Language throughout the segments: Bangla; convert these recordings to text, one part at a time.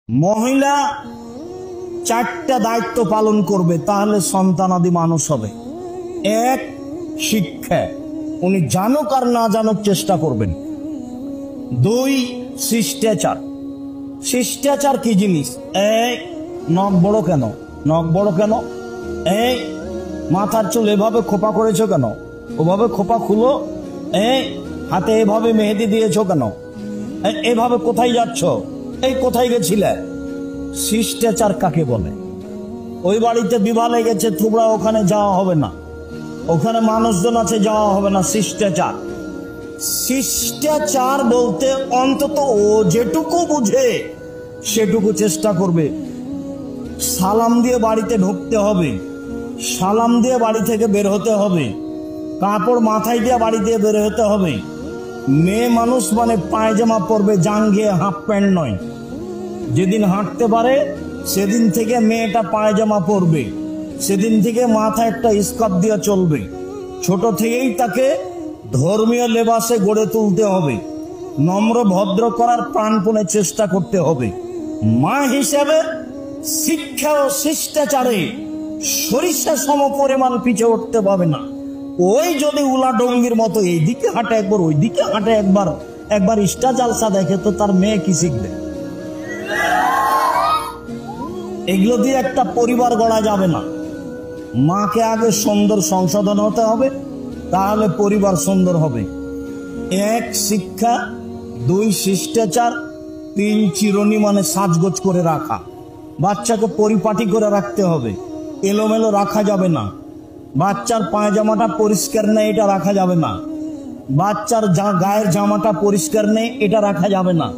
মহিলা চারটা দায়িত্ব পালন করবে, তাহলে সন্তানাদি মানুষ হবে। এক, শিক্ষা, উনি জানুক আর না জানুক চেষ্টা করবেন। দুই, শিষ্টাচার। শিষ্টাচার কি জিনিস? এই নখ বড় কেন? নখ বড় কেন? এই মাথার চুল এভাবে খোপা করেছো কেন? ওভাবে খোপা খুলো। এই হাতে এভাবে মেহেদি দিয়েছো কেন? এভাবে কোথায় যাচ্ছ? এই কোথায় গেছিলে? শিষ্টাচার কাকে বলে? ওই বাড়িতে বিবাহ লেগেছে, তোমরা ওখানে যাওয়া হবে না, ওখানে মানুষজন আছে, যাওয়া হবে না। শিষ্টাচার। শিষ্টাচার বলতে অন্তত ও যেটুকু বুঝে সেটুকু চেষ্টা করবে। সালাম দিয়ে বাড়িতে ঢুকতে হবে, সালাম দিয়ে বাড়ি থেকে বের হতে হবে, কাপড় মাথায় দিয়ে বাড়ি দিয়ে বের হতে হবে। মেয়ে মানুষ মানে পায়জামা পরবে, জাঙ্গিয়ে, হাফ প্যান্ট নয়। যেদিন হাঁটতে পারে সেদিন থেকে মেয়েটা পায়জামা পরবে, সেদিন থেকে মাথায় একটা স্কার্ফ দিয়ে চলবে। ছোট থেকেই তাকে ধর্মীয় লেবাসে গড়ে তুলতে হবে, নম্র ভদ্র করার প্রাণপণে চেষ্টা করতে হবে। মা হিসেবে শিক্ষা ও শিষ্টাচারে সরিষা সম পরিমাণ পিছে উঠতে পাবে না। ওই যদি উলা ডঙ্গির মতো এইদিকে হাঁটে একবার, ওই দিকে হাঁটে একবার, একবার ইস্টা জালসা দেখে, তো তার মেয়ে কি শিখবে? এগুলো দিয়ে একটা পরিবার গড়া যাবে না। মাকে আগে সুন্দর সংশোধন হতে হবে, তাহলে পরিবার সুন্দর হবে। এক, শিক্ষা। দুই, শিষ্টাচার। তিন, চিরুনি মানে সাজগোজ করে রাখা। বাচ্চাকে পরিপাটি করে রাখতে হবে, এলোমেলো রাখা যাবে না। বাচ্চার পায়জামাটা পরিষ্কার নেই, এটা রাখা যাবে না। বাচ্চার গায়ের জামাটা পরিষ্কার নেই, এটা রাখা যাবে না।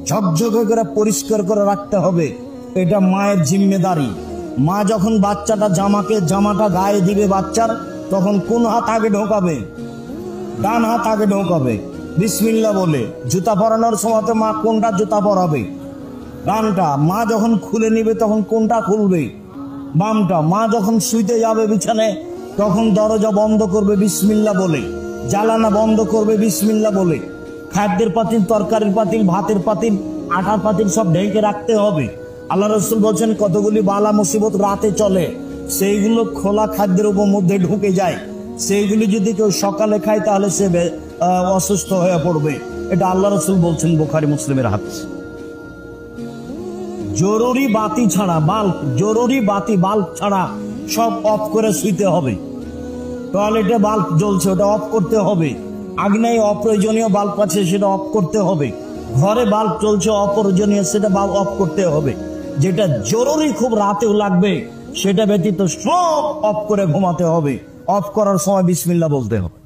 ঝকঝকে করে পরিষ্কার করে রাখতে হবে, এটা মায়ের জিম্মেদারি। মা যখন জামাটা গায়ে দিবে বাচ্চার, তখন কোন হাত আগে ঢোকাবে? ডান হাত আগে ঢোকাবে, বিসমিল্লাহ বলে। জুতা পরানোর সময় মা কোনটা জুতা পরাবে? ডানটা। মা যখন খুলে নিবে তখন কোনটা খুলবে? বামটা। মা যখন শুইতে যাবে বিছানায়, তখন দরজা বন্ধ করবে বিসমিল্লাহ বলে, জ্বালানা বন্ধ করবে বিসমিল্লাহ বলে। খাদ্যের পাতিল, তরকারির পাতিল, ভাতের পাতিল, আটার পাতিল সব ঢেকে রাখতে হবে। আল্লাহ রাসূল বলছেন কতগুলি বালা মুসিবত রাতে চলে, সেইগুলো খোলা খাদ্যের উপর মধ্যে ঢুকে যায়। সেইগুলি যদি কেউ সকালে খায় তাহলে সে অসুস্থ হয়ে পড়বে। এটা আল্লাহ রাসূল বলছেন, বুখারী মুসলিমের হাদিস। জরুরি বাতি ছাড়া, জরুরি বাল্ব ছাড়া সব অফ করে শুইতে হবে। টয়লেটে বাল্ব জ্বলছে, ওটা অফ করতে হবে। আগ্নেয় অপ্রয়োজনীয় বাল্ব আছে, সেটা অফ করতে হবে। ঘরে বাল্ব চলছে অপ্রয়োজনীয়, সেটা বাল্ব অফ করতে হবে। যেটা জরুরি খুব রাতেও লাগবে, সেটা ব্যতীত সব অফ করে ঘুমাতে হবে। অফ করার সময় বিসমিল্লাহ বলতে হবে।